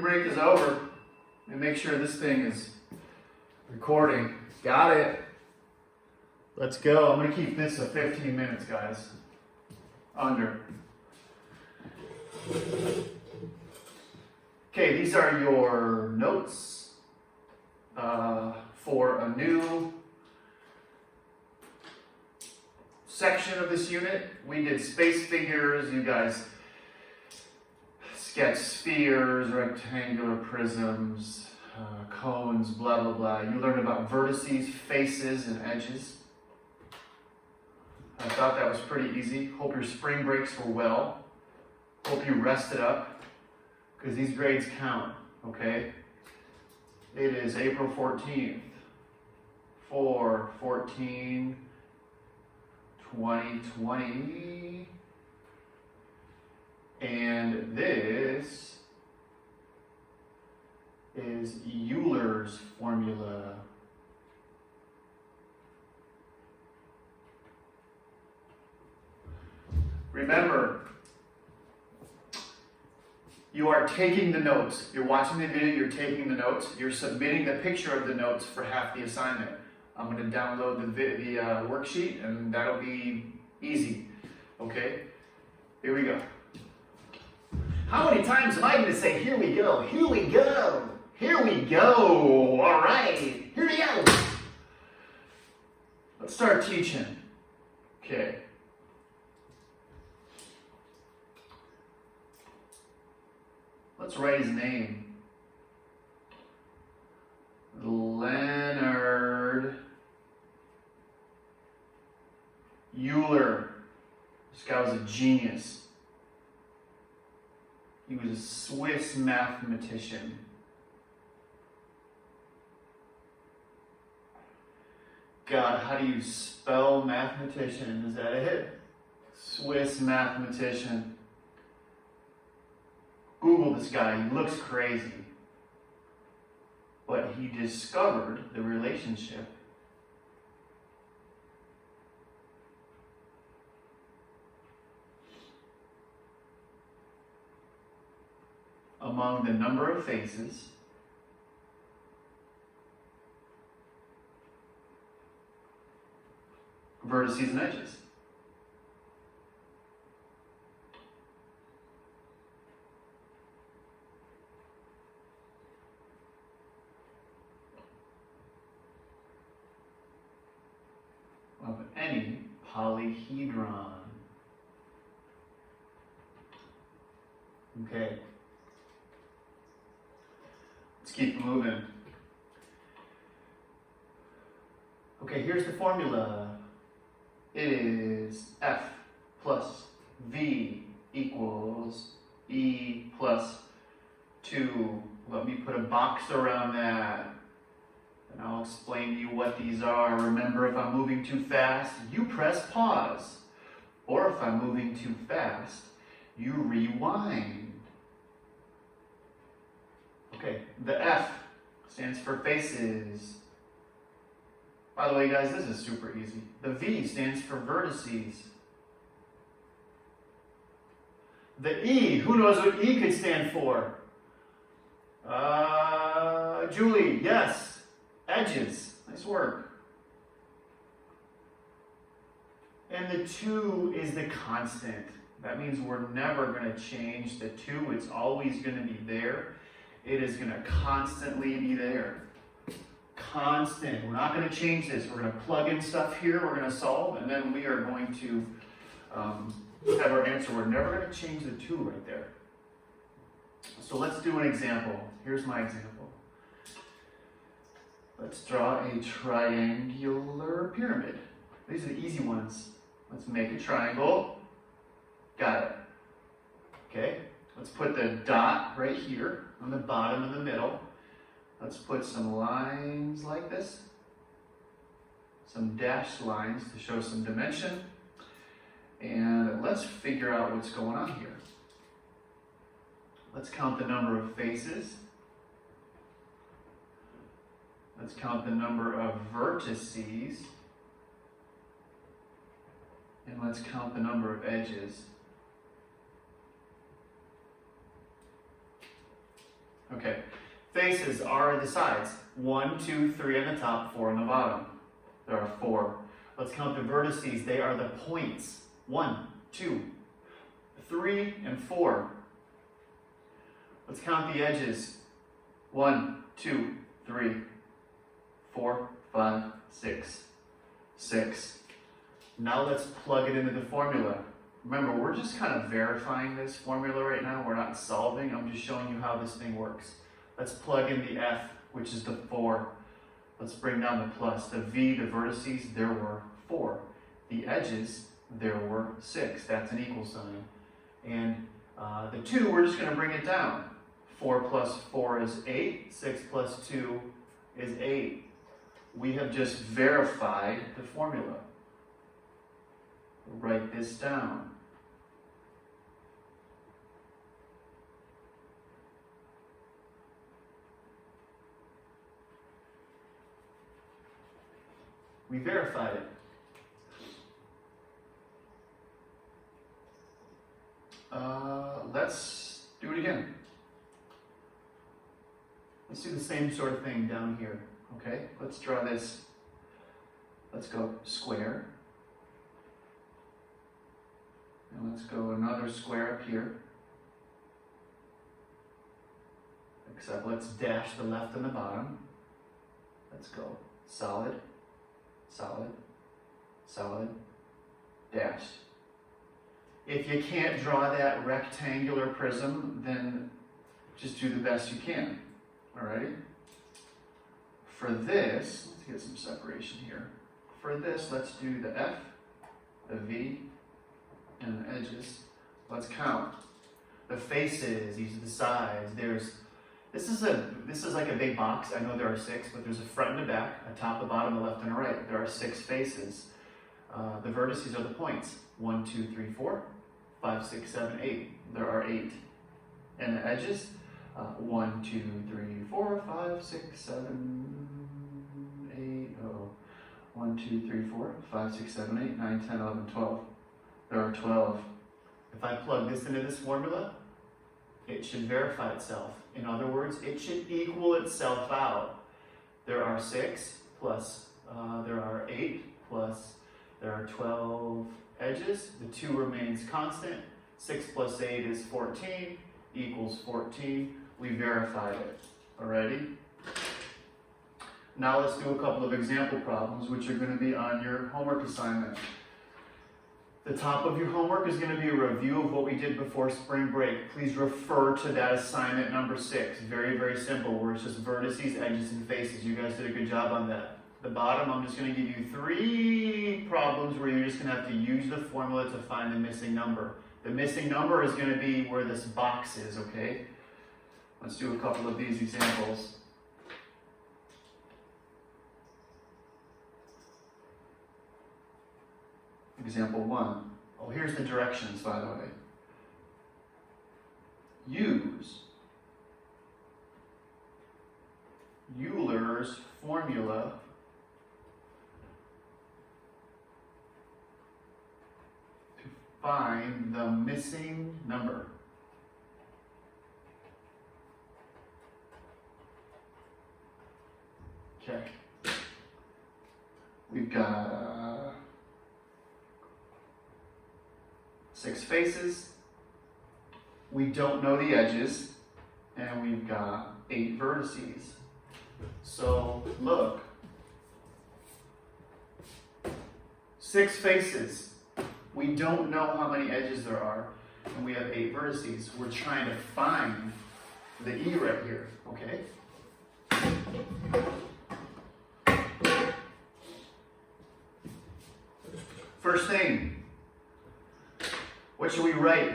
break is over. And make sure this thing is recording. Got it. Let's go. I'm going to keep this at 15 minutes, guys. Under. Okay, these are your notes for a new section of this unit. We did space figures. You guys sketch spheres, rectangular prisms, cones, blah, blah, blah. You learned about vertices, faces, and edges. I thought that was pretty easy. Hope your spring breaks were well. Hope you rested up, because these grades count, okay? It is April 14th, 4/14/2020. And this is Euler's formula. Remember, you are taking the notes. You're watching the video, you're taking the notes. You're submitting the picture of the notes for half the assignment. I'm going to download the worksheet, and that'll be easy. Okay? Here we go. How many times am I going to say, here we go, here we go, here we go? All right, here we go. Let's start teaching. Okay. Let's write his name. Leonard Euler. This guy was a genius. He was a Swiss mathematician. God, how do you spell mathematician? Is that it? Swiss mathematician. Google this guy, he looks crazy. But he discovered the relationship among the number of faces vertices and edges. Of any polyhedron. Okay. Let's keep moving. Okay, here's the formula. It is F plus V equals E plus 2. Let me put a box around that. And I'll explain to you what these are. Remember, if I'm moving too fast, you press pause. Or if I'm moving too fast, you rewind. Okay, the F stands for faces. By the way, guys, this is super easy. The V stands for vertices. The E, who knows what E could stand for? Julie, yes. Edges. Nice work. And the 2 is the constant. That means we're never going to change the 2. It's always going to be there. It is going to constantly be there. Constant. We're not going to change this. We're going to plug in stuff here. We're going to solve. And then we are going to have our answer. We're never going to change the 2 right there. So let's do an example. Here's my example. Let's draw a triangular pyramid. These are the easy ones. Let's make a triangle. Got it. Okay. Let's put the dot right here on the bottom of the middle. Let's put some lines like this. Some dashed lines to show some dimension. And let's figure out what's going on here. Let's count the number of faces. Let's count the number of vertices. And let's count the number of edges. Okay. Faces are the sides. 1, 2, 3 on the top, 4 on the bottom. There are 4. Let's count the vertices. They are the points. 1, 2, 3, and 4. Let's count the edges. 1, 2, 3, 4, 5, 6. 6. Now let's plug it into the formula. Remember, we're just kind of verifying this formula right now. We're not solving. I'm just showing you how this thing works. Let's plug in the F, which is the 4. Let's bring down the plus. The V, the vertices, there were 4. The edges, there were 6. That's an equal sign. And the 2, we're just going to bring it down. 4 plus 4 is 8. 6 plus 2 is 8. We have just verified the formula. Write this down. We verified it. Let's do it again. Let's do the same sort of thing down here. Okay, let's draw this. Let's go square. And let's go another square up here. Except let's dash the left and the bottom. Let's go solid, solid, solid, dash. If you can't draw that rectangular prism, then just do the best you can. Alrighty? For this, let's get some separation here. For this, let's do the F, the V, and the edges. Let's count. The faces, these are the sides. This is like a big box. I know there are 6, but there's a front and a back, a top, a bottom, a left, and a right. There are 6 faces. The vertices are the points. 1, 2, 3, 4, 5, 6, 7, 8. There are 8. And the edges, 1, 2, 3, 4, 5, 6, 7, 8. 1, 2, 3, 4, 5, 6, 7, 8, 9, 10, 11, 12. There are 12. If I plug this into this formula, it should verify itself. In other words, it should equal itself out. There are 6 plus there are 8 plus there are 12 edges. The 2 remains constant. 6 plus 8 is 14 equals 14. We verified it. Alrighty? Now let's do a couple of example problems which are going to be on your homework assignment. The top of your homework is going to be a review of what we did before spring break. Please refer to that assignment number 6. Very, very simple, where it's just vertices, edges, and faces. You guys did a good job on that. The bottom, I'm just going to give you 3 problems where you're just going to have to use the formula to find the missing number. The missing number is going to be where this box is, okay? Let's do a couple of these examples. Example 1. Oh, here's the directions, by the way. Use Euler's formula to find the missing number. Okay. We've got 6 faces, we don't know the edges, and we've got 8 vertices. So look, 6 faces, we don't know how many edges there are, and we have 8 vertices. We're trying to find the E right here, okay? First thing, what should we write?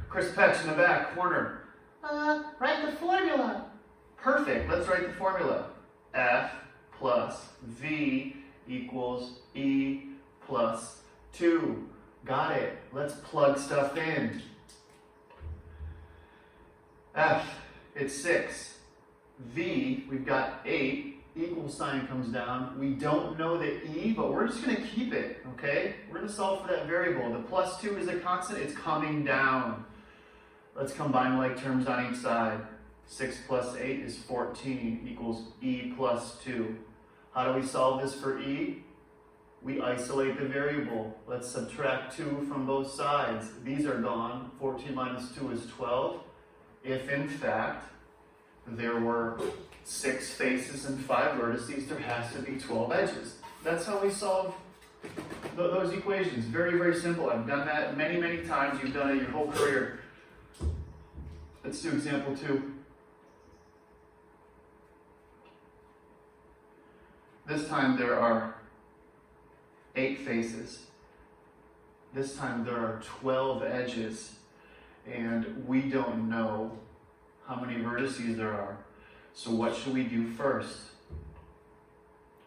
Chris Petch in the back corner. Write the formula. Perfect. Let's write the formula. F plus V equals E plus 2. Got it. Let's plug stuff in. F, it's 6. V, we've got 8. Equal sign comes down. We don't know the E, but we're just going to keep it, okay? We're going to solve for that variable. The plus 2 is a constant. It's coming down. Let's combine like terms on each side. 6 plus 8 is 14 equals e plus 2. How do we solve this for e? We isolate the variable. Let's subtract 2 from both sides. These are gone. 14 minus 2 is 12. If in fact there were 6 faces and 5 vertices, there has to be 12 edges. That's how we solve those equations. Very, very simple. I've done that many, many times. You've done it your whole career. Let's do example 2. This time there are 8 faces. This time there are 12 edges. And we don't know how many vertices there are. So what should we do first?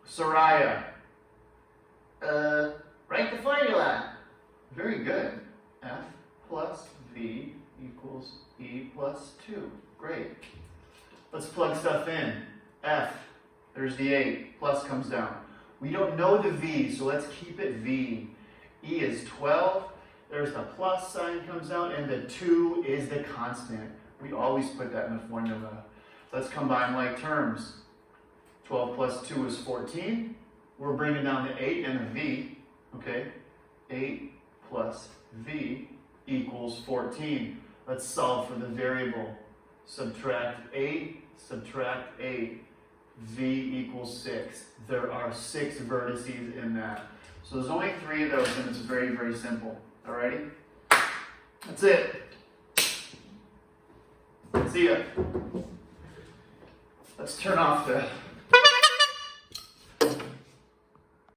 Soraya. Write the formula. Very good. F plus V equals E plus 2. Great. Let's plug stuff in. F, there's the 8, plus comes down. We don't know the V, so let's keep it V. E is 12, there's the plus sign comes out, and the 2 is the constant. We always put that in the formula. Let's combine like terms. 12 plus 2 is 14. We're bringing down the 8 and the V, okay? 8 plus V equals 14. Let's solve for the variable. Subtract 8, subtract 8. V equals 6. There are 6 vertices in that. So there's only 3 of those, and it's very, very simple. Alrighty? That's it. See ya. Let's turn off the